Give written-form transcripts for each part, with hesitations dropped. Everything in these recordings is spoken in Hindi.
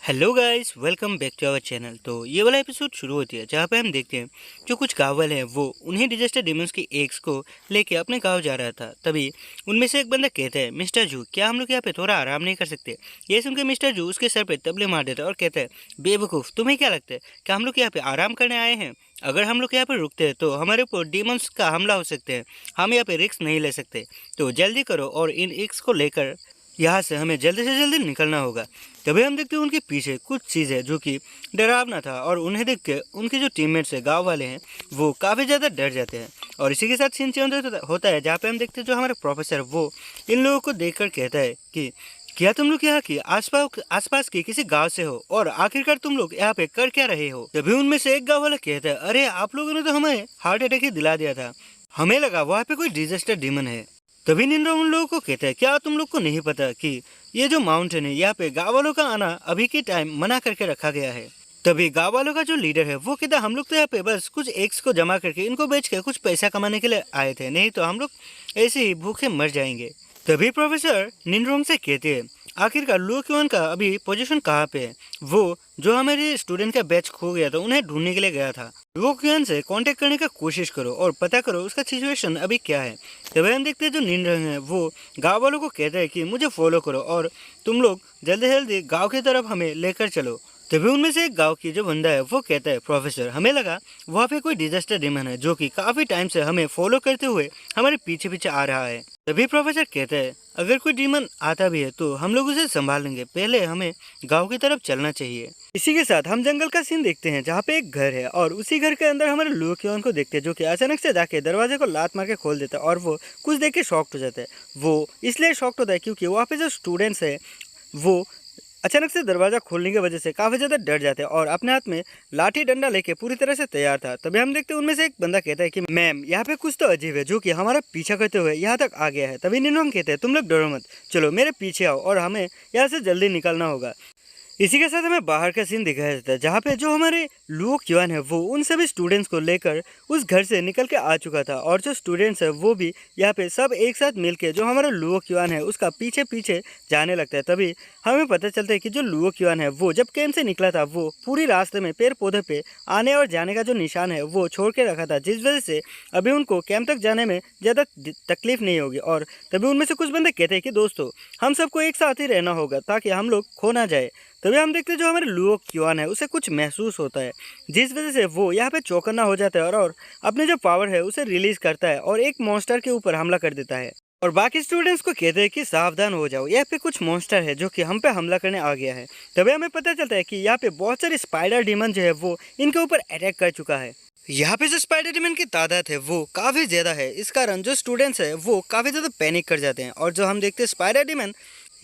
Hello guys, welcome back to our channel. तो ये वाला एपिसोड शुरू होती है जहाँ पे हम देखते हैं जो कुछ गाँव वाले हैं वो उन्हीं डिजास्टर डिमंस की एग्स को लेके अपने गांव जा रहा था। तभी उनमें से एक बंदा कहता है, मिस्टर जू, क्या हम लोग यहाँ पे थोड़ा आराम नहीं कर सकते? ये सुनकर मिस्टर जू उसके सर पे तबले मार देता है और कहता है, बेवकूफ़, तुम्हें क्या लगता है कि हम लोग यहाँ पे आराम करने आए हैं? अगर हम लोग यहाँ पे रुकते हैं तो हमारे ऊपर डीमंस का हमला हो सकते हैं। हम यहाँ पे रिस्क नहीं ले सकते, तो जल्दी करो और इन एग्स को लेकर यहाँ से हमें जल्दी से जल्दी निकलना होगा। तभी हम देखते हैं उनके पीछे कुछ चीज़ है जो कि डरावना था, और उन्हें देख के उनके जो टीममेट्स है, गांव वाले हैं, वो काफ़ी ज़्यादा डर जाते हैं। और इसी के साथ सीन चेंज होता है जहाँ पे हम देखते हैं जो हमारे प्रोफेसर वो इन लोगों को देखकर कहता है कि क्या तुम लोग यहाँ की आसपास के किसी गांव से हो, और आखिरकार तुम लोग यहाँ पे कर क्या रहे हो? तभी उनमें से एक गाँव वाला कहता है, अरे आप लोगों ने तो हमें हार्ट अटैक ही दिला दिया था, हमें लगा वहाँ पे कोई डिजास्टर डीमन है। तभी निंजा उन लोगों को कहता है, क्या तुम लोग को नहीं पता कि ये जो माउंटेन है यहाँ पे गाँव वालों का आना अभी के टाइम मना करके रखा गया है? तभी गाँव वालों का जो लीडर है वो कहता है, हम लोग तो यहाँ पे बस कुछ एग्स को जमा करके इनको बेच के कुछ पैसा कमाने के लिए आए थे, नहीं तो हम लोग ऐसे ही भूखे मर जाएंगे। तभी प्रोफेसर निनरोंग से कहते हैं, आखिरकार लुओ क्यूआन का अभी पोजीशन कहाँ पे है? वो जो हमारे स्टूडेंट का बैच खो गया था उन्हें ढूंढने के लिए गया था। लुओ क्यूआन से कांटेक्ट करने का कोशिश करो और पता करो उसका सिचुएशन अभी क्या है। तभी हम देखते हैं जो निनरोंग है वो गाँव वालों को कहता है कि मुझे फॉलो करो और तुम लोग जल्दी से जल्दी गाँव की तरफ हमें लेकर चलो। तभी उनमें से एक गांव की जो बंदा है वो कहता है, प्रोफेसर, हमें लगा वहाँ पे कोई डिजास्टर डीमन है जो कि काफ़ी टाइम से हमें फॉलो करते हुए हमारे पीछे पीछे आ रहा है। तभी प्रोफेसर कहता है, अगर कोई डीमन आता भी है तो हम लोग उसे संभाल लेंगे, पहले हमें गांव की तरफ चलना चाहिए। इसी के साथ हम जंगल का सीन देखते हैं जहाँ पे एक घर है, और उसी घर के अंदर हमारे लुओ क्यूआन को देखते हैं जो कि अचानक से जाके दरवाजे को लात मार के खोल देता है, और वो कुछ देख के शॉक्ड हो जाता है। वो इसलिए शॉक्ड होता है क्योंकि वहाँ पे जो स्टूडेंट्स है वो अचानक से दरवाज़ा खोलने की वजह से काफ़ी ज़्यादा डर जाते हैं और अपने हाथ में लाठी डंडा लेके पूरी तरह से तैयार था। तभी हम देखते हैं उनमें से एक बंदा कहता है कि मैम, यहाँ पे कुछ तो अजीब है जो कि हमारा पीछा करते हुए यहाँ तक आ गया है। तभी निनोंग कहते हैं, तुम लोग डरो मत, चलो मेरे पीछे आओ और हमें यहाँ से जल्दी निकलना होगा। इसी के साथ हमें बाहर का सीन दिखाया जाता है जहाँ पे जो हमारे लुओ क्यूआन है वो उन सभी स्टूडेंट्स को लेकर उस घर से निकल के आ चुका था, और जो स्टूडेंट्स है वो भी यहाँ पे सब एक साथ मिलके जो हमारा लुओ क्यूआन है उसका पीछे पीछे जाने लगता है। तभी हमें पता चलता है कि जो लुओ क्यूआन है वो जब कैंप से निकला था वो पूरी रास्ते में पेड़ पौधे पे आने और जाने का जो निशान है वो छोड़ के रखा था, जिस वजह से अभी उनको कैंप तक जाने में ज़्यादा तकलीफ नहीं होगी। और तभी उनमें से कुछ बंदे कहते हैं कि दोस्तों, हम सबको एक साथ ही रहना होगा ताकि हम लोग खो ना जाए। तभी हम देखते हैं जो हमारे लुओ क्यूआन है उसे कुछ महसूस होता है, जिस वजह से वो यहाँ पे चौकन्ना हो जाता है और अपने जो पावर है उसे रिलीज करता है और एक मॉन्स्टर के ऊपर हमला कर देता है। और बाकी स्टूडेंट्स को कहते हैं कि सावधान हो जाओ, यहाँ पे कुछ मॉन्स्टर है जो कि हम पे हमला करने आ गया है। तभी हमें पता चलता है कि यहाँ पे बहुत सारे स्पाइडर डीमन जो है वो इनके ऊपर अटैक कर चुका है। यहाँ पे जो स्पाइडर डीमन की तादाद है वो काफ़ी ज़्यादा है, इस कारण जो स्टूडेंट्स है वो काफ़ी ज़्यादा पैनिक कर जाते हैं, और जो हम देखते हैं स्पाइडर डीमन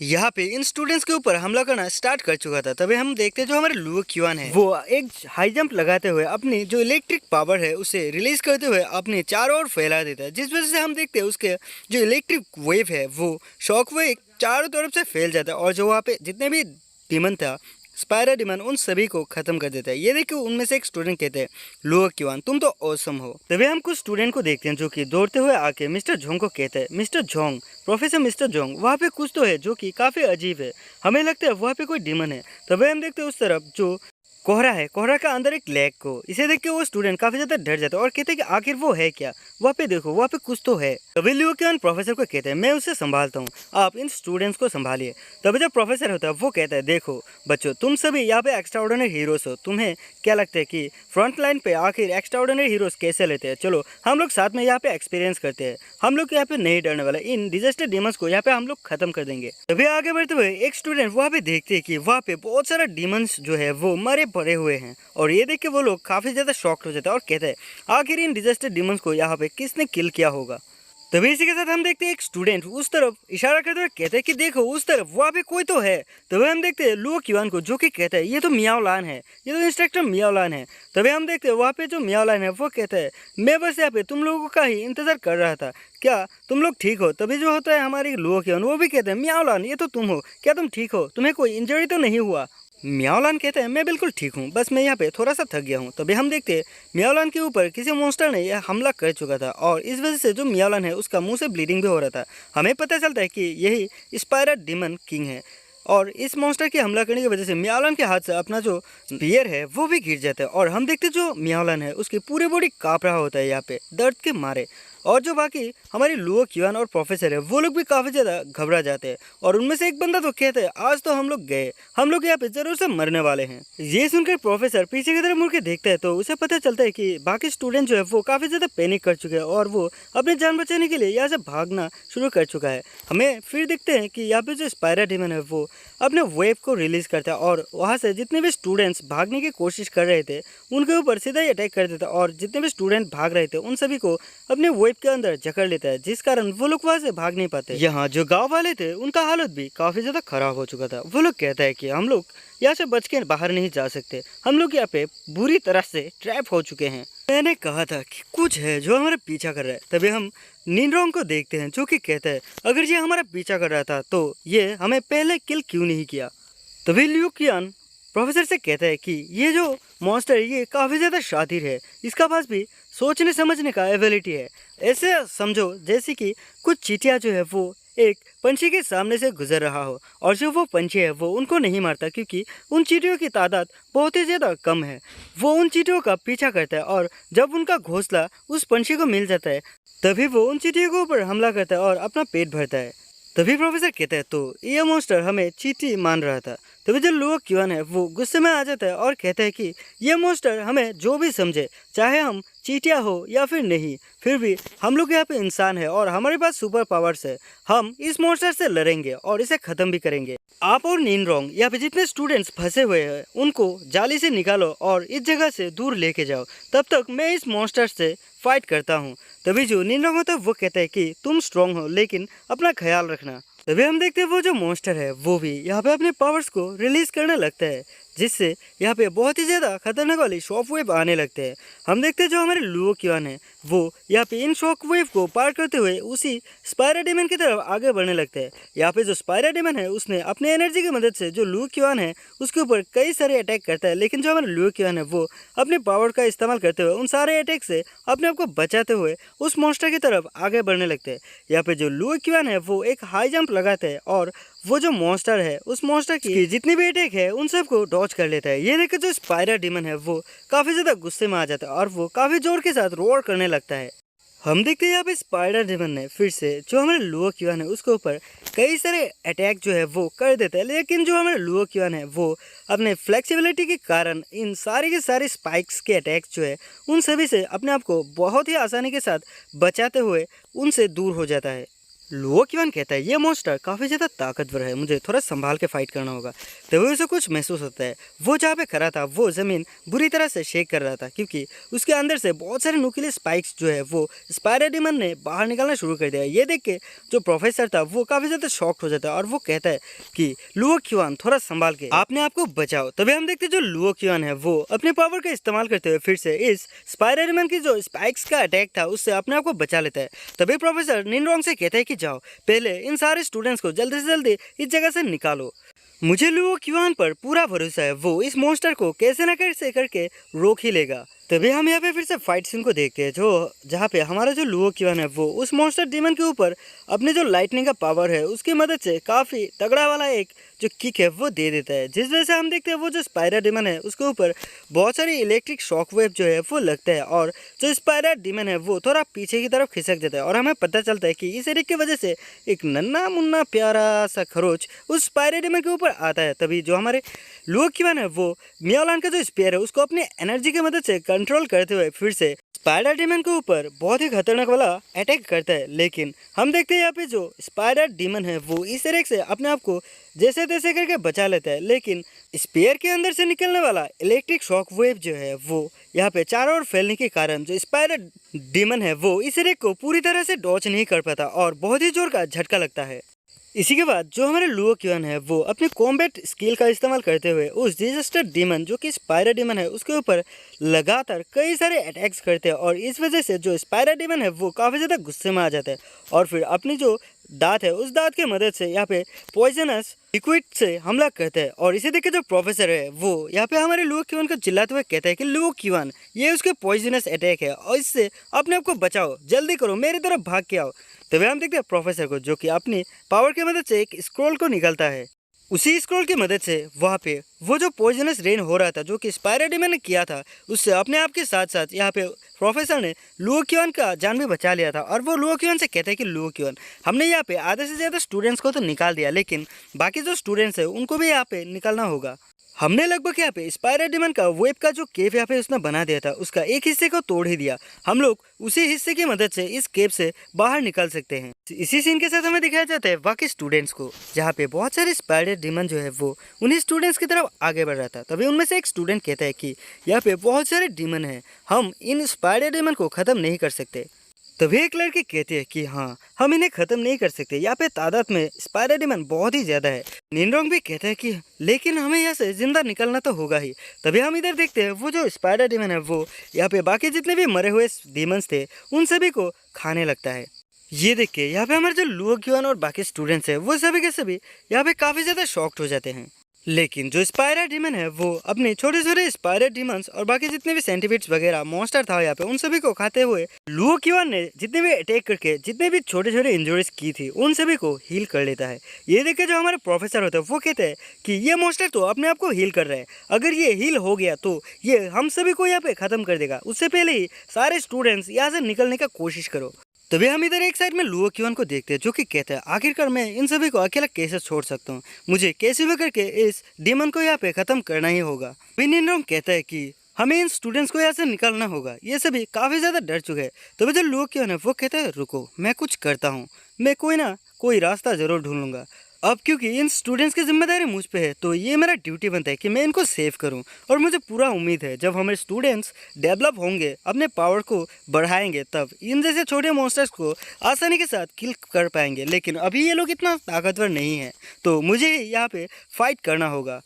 यहाँ पे इन स्टूडेंट्स के ऊपर हमला करना स्टार्ट कर चुका था। तभी हम देखते हैं जो हमारे लुओ क्यूआन है वो एक हाई जंप लगाते हुए अपनी जो इलेक्ट्रिक पावर है उसे रिलीज करते हुए अपने चारों ओर फैला देता है, जिस वजह से हम देखते हैं उसके जो इलेक्ट्रिक वेव है वो शॉक वेव चारों तरफ से फैल जाता है, और जो वहाँ पे जितने भी डीमन था, स्पाइडर डीमन, उन सभी को खत्म कर देता है। ये देखिए उनमें से एक स्टूडेंट कहते हैं, लुओ क्यूआन, तुम तो ऑसम हो। तभी हम कुछ स्टूडेंट को देखते हैं जो कि दौड़ते हुए आके मिस्टर जोंग को कहते हैं, mister Jong, professor mister Jong, वहाँ पे कुछ तो है जो कि काफ़ी अजीब है, हमें लगता है वहाँ पे कोई डीमन है। तभी हम देखते हैं उस तरफ जो कोहरा है, कोहरा का अंदर एक लेग को, इसे देख के वो स्टूडेंट काफी ज्यादा डर जाता है और कहते हैं कि आखिर वो है क्या, वहाँ पे देखो, वहाँ पे कुछ तो है। तभी लियो क्यूआन प्रोफेसर को कहते हैं, मैं उसे संभालता हूँ, आप इन स्टूडेंट्स को संभालिए। तभी जब प्रोफेसर होता है वो कहता है, देखो बच्चों, तुम सभी यहाँ पे एक्स्ट्राऑर्डिनरी हीरोज हो, तुम्हें क्या लगता है कि फ्रंट लाइन पे आखिर एक्स्ट्राऑर्डिनरी हीरोज कैसे लेते हैं? चलो हम लोग साथ में यहाँ पे एक्सपीरियंस करते हैं, हम लोग यहाँ पे नहीं डरने वाला, इन डिजास्टर डीमंस को यहाँ पे हम लोग खत्म कर देंगे। तभी आगे बढ़ते हुए एक स्टूडेंट वहाँ पे देखते हैं कि वहाँ पे बहुत सारा डीमंस जो है वो मरे पड़े हुए हैं, और ये देख के वो लोग काफ़ी ज़्यादा शॉक्ड हो जाते हैं और कहते हैं, आखिर इन डिजास्टर डीमंस को यहाँ पे किसने किल किया होगा। तभी इसी के साथ हम देखते हैं एक स्टूडेंट उस तरफ इशारा करते हुए कहते हैं कि देखो उस तरफ, वहाँ पे कोई तो है। तभी हम देखते हैं लुओ क्यूआन को जो कि कहता है, ये तो मियाओ लान है, ये तो इंस्ट्रक्टर मियाओ लान है। तभी हम देखते हैं वहाँ पे जो मियाओ लान है वो कहता है, मैं बस यहाँ पे तुम लोगों का ही इंतजार कर रहा था, क्या तुम लोग ठीक हो? तभी जो होता है हमारी लुओ क्यूआन वो भी कहते हैं, मियाओ लान, ये तो तुम हो, क्या तुम ठीक हो? तुम्हें कोई इंजरी तो नहीं हुआ? म्याओलान कहते हैं, मैं बिल्कुल ठीक हूँ, बस मैं यहाँ पे थोड़ा सा थक गया हूँ। तभी हम देखते हैं म्याओलान के ऊपर किसी मॉन्स्टर ने यह हमला कर चुका था, और इस वजह से जो म्याओलान है उसका मुंह से ब्लीडिंग भी हो रहा था। हमें पता चलता है कि यही स्पाइडर डीमन किंग है, और इस मॉन्स्टर के हमला करने की वजह से मियाओलन के हाथ से अपना जो स्पीयर है वो भी गिर जाता है और हम देखते जो मियाओलन है उसकी पूरी बॉडी कांप रहा होता है यहाँ पे दर्द के मारे। और जो बाकी हमारे लुओ क्यूआन और प्रोफेसर है वो लोग भी काफ़ी ज़्यादा घबरा जाते हैं और उनमें से एक बंदा तो कहता है आज तो हम लोग गए, हम लोग यहाँ पे जरूर से मरने वाले हैं। ये सुनकर प्रोफेसर पीछे की तरफ मुड़ के देखता है तो उसे पता चलता है कि बाकी स्टूडेंट जो है वो काफ़ी ज़्यादा पैनिक कर चुके हैं और वो अपनी जान बचाने के लिए यहाँ से भागना शुरू कर चुका है। हमें फिर देखते हैं कि यहाँ पे जो स्पायरा डेमन है वो अपने वेव को रिलीज़ करता है और वहाँ से जितने भी स्टूडेंट्स भागने की कोशिश कर रहे थे उनके ऊपर सीधा ही अटैक कर देता है और जितने भी स्टूडेंट भाग रहे थे उन सभी को अपने वेव के अंदर जकड़ लेता है, जिस कारण वो लोग वहाँ से भाग नहीं पाते। यहाँ जो गांव वाले थे उनका हालत भी काफ़ी ज़्यादा खराब हो चुका था। वो लोग कहता है कि हम लोग यहाँ से बच के बाहर नहीं जा सकते, हम लोग यहाँ पे बुरी तरह से ट्रैप हो चुके हैं। मैंने कहा था कि कुछ है जो हमारा पीछा कर रहा है। तभी हम निनरोंग को देखते हैं जो कि कहता है अगर ये हमारा पीछा कर रहा था तो ये हमें पहले किल क्यों नहीं किया। तभी लियू कियान प्रोफेसर से कहता है कि ये जो मॉन्स्टर ये काफ़ी ज़्यादा शातिर है, इसका पास भी सोचने समझने का एबिलिटी है। ऐसे समझो जैसे कि कुछ चींटियाँ जो है वो एक पंछी के सामने से गुजर रहा हो और जो वो पंछी है वो उनको नहीं मारता क्योंकि उन चींटियों की तादाद बहुत ही ज़्यादा कम है। वो उन चींटियों का पीछा करता है और जब उनका घोंसला उस पंछी को मिल जाता है तभी वो उन चींटियों के ऊपर हमला करता है और अपना पेट भरता है। तभी प्रोफेसर कहता है तो ये मॉन्स्टर हमें चींटी मान रहा था। तभी जो लुओ क्यूआन है वो गुस्से में आ जाता है और कहता है कि ये मॉन्स्टर हमें जो भी समझे, चाहे हम चींटियाँ हो या फिर नहीं, फिर भी हम लोग यहाँ पे इंसान है और हमारे पास सुपर पावर्स है। हम इस मॉन्स्टर से लड़ेंगे और इसे ख़त्म भी करेंगे। आप और निनरोंग यहाँ पे जितने स्टूडेंट्स फंसे हुए हैं उनको जाली से निकालो और इस जगह से दूर लेके जाओ, तब तक मैं इस मॉन्स्टर से फाइट करता हूँ। तभी जो निनरोंग होता है वो कहता है कि तुम स्ट्रॉन्ग हो लेकिन अपना ख्याल रखना। तभी हम देखते हैं वो जो मॉन्स्टर है वो भी यहाँ पे अपने पावर्स को रिलीज करने लगता है, जिससे यहाँ पे बहुत ही ज़्यादा खतरनाक वाली शॉक वेव आने लगते हैं। हम देखते हैं जो हमारे लुओ क्यूआन है वो यहाँ पे इन शॉक वेव को पार करते हुए उसी स्पायरा डेमन की तरफ आगे बढ़ने लगते हैं। यहाँ पे जो स्पायरा डेमन है उसने अपने एनर्जी की मदद से जो लुओ क्यूआन है उसके ऊपर कई सारे अटैक करता है, लेकिन जो हमारे लुओ क्यूआन है वो अपने पावर का इस्तेमाल करते हुए उन सारे अटैक से अपने आप को बचाते हुए उस मॉन्स्टर की तरफ आगे बढ़ने लगते हैं। यहाँ पे जो लुओ क्यूआन है वो एक हाई जंप लगाते हैं और वो जो मॉन्स्टर है उस मॉन्स्टर की जितनी भी अटैक है उन सबको डॉज कर लेता है। ये देखकर जो स्पायरा डेमन है वो काफ़ी ज़्यादा गुस्से में आ जाता है और वो काफ़ी जोर के साथ रोर करने लगता है। हम देखते हैं यहाँ पे स्पाइडर डेमन ने फिर से जो हमारे लुओ क्यूआन है उसके ऊपर कई सारे अटैक जो है वो कर देता है, लेकिन जो हमारे लुओ क्यूआन है वो अपने फ्लेक्सिबिलिटी के कारण इन सारे के सारे स्पाइक्स के अटैक्स जो है उन सभी से अपने आप को बहुत ही आसानी के साथ बचाते हुए उनसे दूर हो जाता है। लुओ क्यूआन कहता है ये मॉन्स्टर काफ़ी ज़्यादा ताकतवर है, मुझे थोड़ा संभाल के फाइट करना होगा। तभी उसे कुछ महसूस होता है। वो जहाँ पे खड़ा था वो ज़मीन बुरी तरह से शेक कर रहा था क्योंकि उसके अंदर से बहुत सारे नुकीले स्पाइक्स जो है वो स्पायरा डेमन ने बाहर निकालना शुरू कर दिया। ये देख के जो प्रोफेसर था वो काफ़ी ज़्यादा शॉक्ड हो जाता है और वो कहता है कि लुओ क्यूआन थोड़ा संभाल के अपने आप को बचाओ। तभी हम देखते जो लुओ क्यूआन है वो अपने पावर का इस्तेमाल करते हुए फिर से इस स्पायरा डेमन की जो स्पाइक्स का अटैक था उससे अपने आप को बचा लेता है। तभी प्रोफेसर निनरोंग से कहता है कि जाओ पहले इन सारे स्टूडेंट्स को जल्दी से जल्दी इस जगह से निकालो। मुझे लुओ क्यूआन पर पूरा भरोसा है, वो इस मॉन्स्टर को कैसे न कैसे करके रोक ही लेगा। तभी हम यहाँ पे फिर से फाइट सीन को देखते हैं जो जहाँ पे हमारा जो लुओ क्यूआन है वो उस मॉन्स्टर डीमन के ऊपर अपने जो लाइटनिंग का पावर है उसकी मदद से काफ़ी तगड़ा वाला एक जो किक है वो दे देता है, जिस वजह से हम देखते हैं वो जो स्पायरा डीमन है उसके ऊपर बहुत सारी इलेक्ट्रिक शॉक वेव जो है वो लगता है और जो स्पायरा डीमन है वो थोड़ा पीछे की तरफ खिसक जाता है और हमें पता चलता है कि इस एरिक की वजह से एक नन्ना मुन्ना प्यारा सा खरोच उस स्पायरा डीमन के ऊपर आता है। तभी जो हमारे लुओ क्यूआन है वो मियाओलन का जो स्पेयर है उसको अपने एनर्जी की मदद से कंट्रोल करते हुए फिर से स्पाइडर डीमन के ऊपर बहुत ही खतरनाक वाला अटैक करता है। लेकिन हम देखते हैं यहाँ पे जो स्पाइडर डीमन है वो इस अटैक से अपने आप को जैसे तैसे करके बचा लेता है, लेकिन स्पेयर के अंदर से निकलने वाला इलेक्ट्रिक शॉक वेव जो है वो यहाँ पे चारों ओर फैलने के कारण जो स्पाइडर डीमन है वो इस अटैक को पूरी तरह से डॉच नहीं कर पाता और बहुत ही जोर का झटका लगता है। इसी के बाद जो हमारे लुओ क्यूआन है वो अपने कॉम्बैट स्किल का इस्तेमाल करते हुए उस डिजास्टर डीमन जो कि स्पायरा डीमन है उसके ऊपर लगातार कई सारे अटैक्स करते हैं और इस वजह से जो स्पायरा डीमन है वो काफ़ी ज़्यादा गुस्से में आ जाता है और फिर अपनी जो दांत है उस दांत की मदद से यहाँ पे पॉइजनस लिक्विड से हमला करता है। और इसे देख के जो प्रोफेसर है वो यहाँ पे हमारे लुओ क्यूआन को चिल्लाते हुए कहता है कि लुओ क्यूआन ये उसके पॉइजनस अटैक है और इससे अपने आप को बचाओ, जल्दी करो, मेरी तरफ भाग के आओ। तभी हम देखते हैं प्रोफेसर को जो कि अपनी पावर की मदद से एक स्क्रॉल को निकालता है। उसी स्क्रॉल की मदद से वहाँ पे वो जो पॉइजनस रेन हो रहा था जो कि स्पाइडर डीमन ने किया था, उससे अपने आप के साथ साथ यहाँ पे प्रोफेसर ने लुओ क्यून का जान भी बचा लिया था। और वो लुओ क्यून से कहते हैं कि लुओ क्यून, हमने यहाँ पे आधे से ज़्यादा स्टूडेंट्स को तो निकाल दिया, लेकिन बाकी जो स्टूडेंट्स हैं उनको भी यहाँ पे निकालना होगा। हमने लगभग यहाँ पे स्पाइडर डीमन का वेब का जो केव यहाँ पे उसने बना दिया था, उसका एक हिस्से को तोड़ ही दिया। हम लोग उसी हिस्से की मदद से इस केव से बाहर निकल सकते हैं। इसी सीन के साथ हमें दिखाया जाता है बाकी स्टूडेंट्स को, जहाँ पे बहुत सारे स्पाइडर डीमन जो है वो उन्हीं स्टूडेंट्स की तरफ आगे बढ़ रहा था। तभी उनमें से एक स्टूडेंट कहता है कि यहाँ पे बहुत सारे डीमन हैं, हम इन स्पाइडर डीमन को ख़त्म नहीं कर सकते। तभी एक लड़की कहती है कि हाँ, हम इन्हें ख़त्म नहीं कर सकते, यहाँ पे तादाद में स्पाइडर डीमन बहुत ही ज़्यादा है। निनरोंग भी कहता है कि लेकिन हमें यहाँ से ज़िंदा निकलना तो होगा ही। तभी हम इधर देखते हैं वो जो स्पाइडर डीमन है वो यहाँ पे बाकी जितने भी मरे हुए डीमंस थे उन सभी को खाने लगता है। ये देख के यहाँ पे हमारे जो लुओ क्यून और बाकी स्टूडेंट्स हैं वो सभी के सभी यहाँ पे काफ़ी ज़्यादा शॉक्ड हो जाते हैं। लेकिन जो स्पाइडर डीमन है वो अपने छोटे छोटे स्पाइडर डीमंस और बाकी जितने भी सेंटीपीड्स वगैरह मॉन्स्टर था यहाँ पे उन सभी को खाते हुए लुओ क्यून ने जितने भी अटैक करके जितने भी छोटे छोटे इंजरीज की थी उन सभी को हील कर लेता है। ये देख के जो हमारे प्रोफेसर होते हैं वो कहते हैं कि ये मॉन्स्टर तो अपने आप को हील कर रहा है, अगर ये हील हो गया तो ये हम सभी को यहाँ पे ख़त्म कर देगा। उससे पहले ही सारे स्टूडेंट्स यहाँ से निकलने का कोशिश करो। तभी हम इधर एक साइड में लुओ क्यून को देखते हैं जो कि कहता है आखिरकार मैं इन सभी को अकेला कैसे छोड़ सकता हूँ, मुझे कैसे भी करके इस डीमन को यहाँ पे ख़त्म करना ही होगा। निनरोंग कहता है कि हमें इन स्टूडेंट्स को यहाँ से निकालना होगा, ये सभी काफ़ी ज़्यादा डर चुके हैं। तभी जो लुओ क्यून है वो कहता है रुको, मैं कुछ करता हूँ, मैं कोई ना कोई रास्ता ज़रूर ढूंढूंगा। अब क्योंकि इन स्टूडेंट्स की जिम्मेदारी मुझ पे है तो ये मेरा ड्यूटी बनता है कि मैं इनको सेव करूं। और मुझे पूरा उम्मीद है जब हमारे स्टूडेंट्स डेवलप होंगे, अपने पावर को बढ़ाएंगे, तब इन जैसे छोटे मॉन्स्टर्स को आसानी के साथ किल कर पाएंगे। लेकिन अभी ये लोग इतना ताकतवर नहीं है तो मुझे यहाँ पे फाइट करना होगा।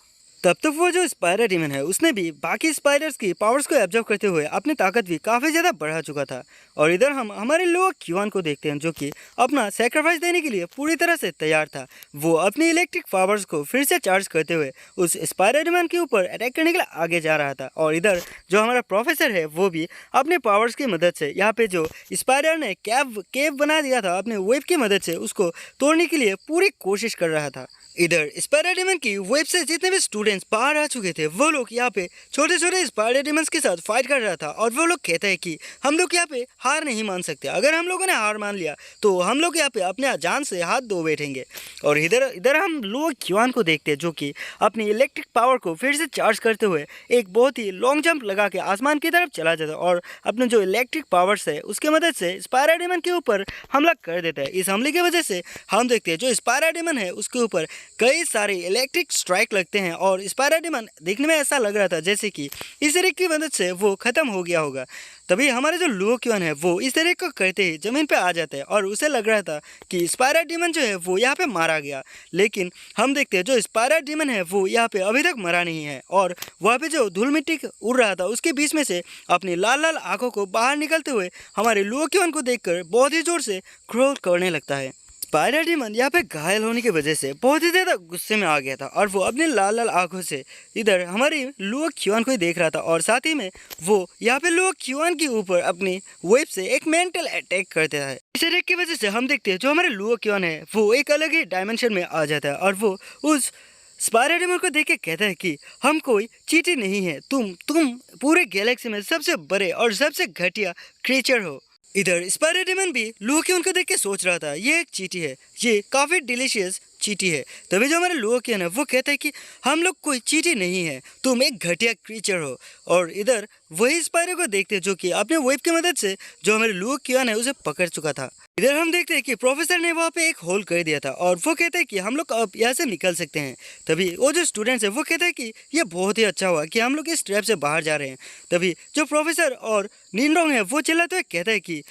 तब तक वो जो स्पाइडर डीमन है उसने भी बाकी स्पाइडर्स की पावर्स को एब्जॉर्ब करते हुए अपनी ताकत भी काफ़ी ज़्यादा बढ़ा चुका था। और इधर हम हमारे लुओ क्यून को देखते हैं जो कि अपना सेक्रीफाइस देने के लिए पूरी तरह से तैयार था। वो अपनी इलेक्ट्रिक पावर्स को फिर से चार्ज करते हुए उस स्पाइडर डीमन के ऊपर अटैक करने के लिए आगे जा रहा था। और इधर जो हमारा प्रोफेसर है वो भी अपने पावर्स की मदद से यहाँ पे जो स्पाइडर ने केव बना दिया था अपने वेब की मदद से उसको तोड़ने के लिए पूरी कोशिश कर रहा था। इधर स्पाइडर डीमन की वेब से जितने भी स्टूडेंट्स बाहर आ चुके थे वो लोग यहाँ पे छोटे छोटे स्पाइडर डीमंस के साथ फाइट कर रहा था। और वो लोग कहते हैं कि हम लोग यहाँ पे हार नहीं मान सकते, अगर हम लोगों ने हार मान लिया तो हम लोग यहाँ पे अपने जान से हाथ धो बैठेंगे। और इधर इधर हम लुओ क्यून को देखते हैं जो कि अपनी इलेक्ट्रिक पावर को फिर से चार्ज करते हुए एक बहुत ही लॉन्ग जंप लगा के आसमान की तरफ चला जाता है और अपने जो इलेक्ट्रिक पावर्स है उसके मदद से स्पाइडर डीमन के ऊपर हमला कर देता है। इस हमले की वजह से हम देखते हैं जो स्पाइडर डीमन है उसके ऊपर कई सारे इलेक्ट्रिक स्ट्राइक लगते हैं और स्पाइडर डीमन देखने में ऐसा लग रहा था जैसे कि इस तरीके की मदद से वो ख़त्म हो गया होगा। तभी हमारे जो लुओ क्यून है वो इस तरीके को करते ही ज़मीन पे आ जाते हैं और उसे लग रहा था कि स्पाइडर डीमन जो है वो यहाँ पे मारा गया। लेकिन हम देखते हैं जो स्पाइडर डीमन है वो यहाँ पे अभी तक मरा नहीं है और वहाँ पे जो धूल मिट्टी उड़ रहा था उसके बीच में से अपनी लाल लाल आँखों को बाहर निकलते हुए हमारे लुओ क्यून को देखकर बहुत ही ज़ोर से क्रोल करने लगता है। स्पाइडर डीमन यहाँ पे घायल होने की वजह से बहुत ही ज़्यादा गुस्से में आ गया था और वो अपने लाल लाल आंखों से इधर हमारी लुओ क्यून को ही देख रहा था। और साथ ही में वो यहाँ पे लुओ क्यून के ऊपर अपनी वेब से एक मेंटल अटैक करते हैं। इस अटैक की वजह से हम देखते हैं जो हमारे लुओ क्यून है वो एक अलग ही डायमेंशन में आ जाता है और वो उस स्पाइडर डीमन को देख के कहता है कि हम कोई चींटी नहीं है, तुम पूरे गैलेक्सी में सबसे बड़े और सबसे घटिया क्रीचर हो। इधर स्पाइडर डीमन भी लुओ क्यून को देख के सोच रहा था ये एक चींटी है, ये काफ़ी डिलीशियस चींटी है। तभी जो हमारे लुओ क्यून है वो कहता है कि हम लोग कोई चींटी नहीं है, तुम एक घटिया क्रीचर हो। और इधर वही स्पाइडर को देखते हैं जो कि अपने वेब की मदद से जो हमारे लुओ क्यून है उसे पकड़ चुका था। इधर हम देखते हैं कि प्रोफेसर ने वहाँ पे एक होल कर दिया था और वो कहते हैं कि हम लोग अब यहाँ से निकल सकते हैं। तभी वो जो स्टूडेंट्स है वो कहते हैं कि ये बहुत ही अच्छा हुआ कि हम लोग इस ट्रैप से बाहर जा रहे हैं। तभी जो प्रोफेसर और निनरोंग है वो चिल्लाते हुए कहता है कि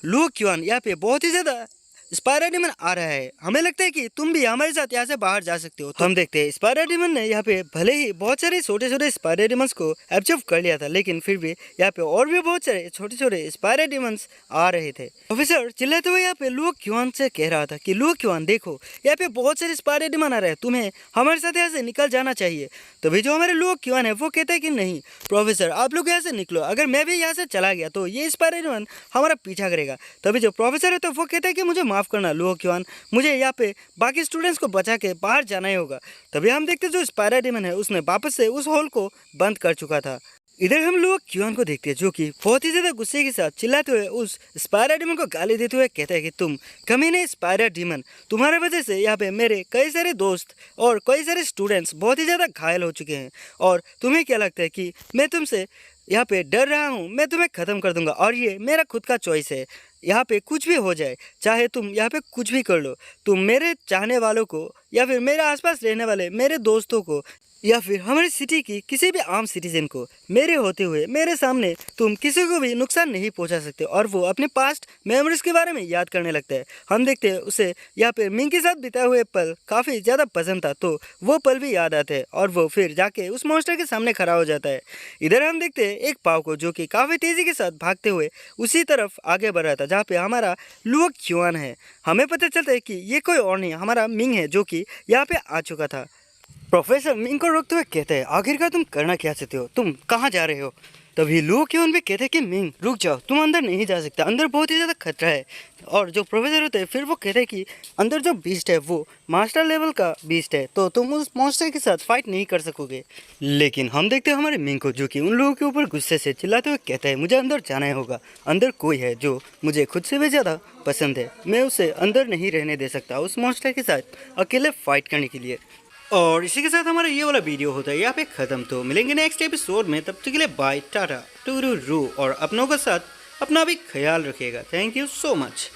लुओ क्यून यहाँ पे बहुत ही ज़्यादा स्पाइडर डीमन आ रहा है, हमें लगता है कि तुम भी हमारे साथ यहाँ से बाहर जा सकते हो। तो हम देखते हैं स्पाइडर डीमन ने यहाँ पे भले ही बहुत सारे छोटे छोटे स्पाइडर डीमंस को एब्जॉर्ब कर लिया था लेकिन फिर भी यहाँ पे और भी बहुत सारे छोटे छोटे स्पाइडर डीमंस आ रहे थे। ऑफिसर चिल्लाते हुए यहाँ पे लुओ क्यून से कह रहा था कि लुओ क्यून देखो यहाँ पे बहुत सारे स्पाइडर डीमन आ रहे हैं, तुम्हें हमारे साथ यहाँ से निकल जाना चाहिए। तभी जो हमारे लुओ क्यून है वो कहता है कि नहीं प्रोफेसर आप लोग यहाँ से निकलो, अगर मैं भी यहाँ से चला गया तो ये स्पाइडर डीमन हमारा पीछा करेगा। तभी जो प्रोफेसर है तो वो कहता है कि मुझे माफ़ माफ़ करना लुओ क्युआन, मुझे यहाँ पे बाकी स्टूडेंट्स को बचा के बाहर जाना ही होगा। तभी हम देखते जो स्पाइडर डीमन है उसने वापस से उस होल को बंद कर चुका था। इधर हम लोग क्यूआन को देखते हैं जो कि बहुत ही ज़्यादा गुस्से के साथ चिल्लाते हुए उस स्पाइडर डीमन को गाली देते हुए कहता है कि तुम कमीने स्पाइडर डीमन, तुम्हारे वजह से यहाँ पे मेरे कई सारे दोस्त और कई सारे स्टूडेंट्स बहुत ही ज़्यादा घायल हो चुके हैं। और तुम्हें क्या लगता है कि मैं तुमसे यहाँ पे डर रहा हूँ? मैं तुम्हें ख़त्म कर दूंगा और ये मेरा खुद का चॉइस है। यहाँ पे कुछ भी हो जाए, चाहे तुम यहाँ पे कुछ भी कर लो, तुम मेरे चाहने वालों को या फिर मेरे आसपास रहने वाले मेरे दोस्तों को या फिर हमारी सिटी की किसी भी आम सिटीजन को मेरे होते हुए मेरे सामने तुम किसी को भी नुकसान नहीं पहुंचा सकते। और वो अपने पास्ट मेमोरीज के बारे में याद करने लगता है। हम देखते हैं उसे यहाँ पे मिंग के साथ बिताए हुए पल काफ़ी ज़्यादा पसंद था, तो वो पल भी याद आते हैं और वो फिर जाके उस मॉन्स्टर के सामने खड़ा हो जाता है। इधर हम देखते हैं एक पाव को जो कि काफ़ी तेज़ी के साथ भागते हुए उसी तरफ आगे बढ़ रहा था जहाँ पे हमारा लुओ क्युआन है। हमें पता चलता है कि ये कोई और नहीं हमारा मिंग है जो कि यहाँ पे आ चुका था। प्रोफेसर मिंग को रोकते हुए कहते हैं आखिरकार तुम करना क्या चाहते हो, तुम कहाँ जा रहे हो? तभी लुओ क्युआन भी कहते हैं कि मिंग रुक जाओ, तुम अंदर नहीं जा सकते, अंदर बहुत ही ज़्यादा खतरा है। और जो प्रोफेसर होते हैं फिर वो कहते हैं कि अंदर जो बीस्ट है वो मास्टर लेवल का बीस्ट है, तो तुम उस मॉन्स्टर के साथ फाइट नहीं कर सकोगे। लेकिन हम देखते हैं हमारे मिंग को जो कि उन लोगों के ऊपर गुस्से से चिल्लाते हुए कहता है मुझे अंदर जाना ही होगा, अंदर कोई है जो मुझे खुद से भी ज़्यादा पसंद है, मैं उसे अंदर नहीं रहने दे सकता उस मॉन्स्टर के साथ अकेले फाइट करने के लिए। और इसी के साथ हमारा ये वाला वीडियो होता है यहाँ पे ख़त्म। तो मिलेंगे नेक्स्ट एपिसोड में, तब तक के लिए बाय टाटा टूरू रू, और अपनों के साथ अपना भी ख्याल रखिएगा। Thank you so much.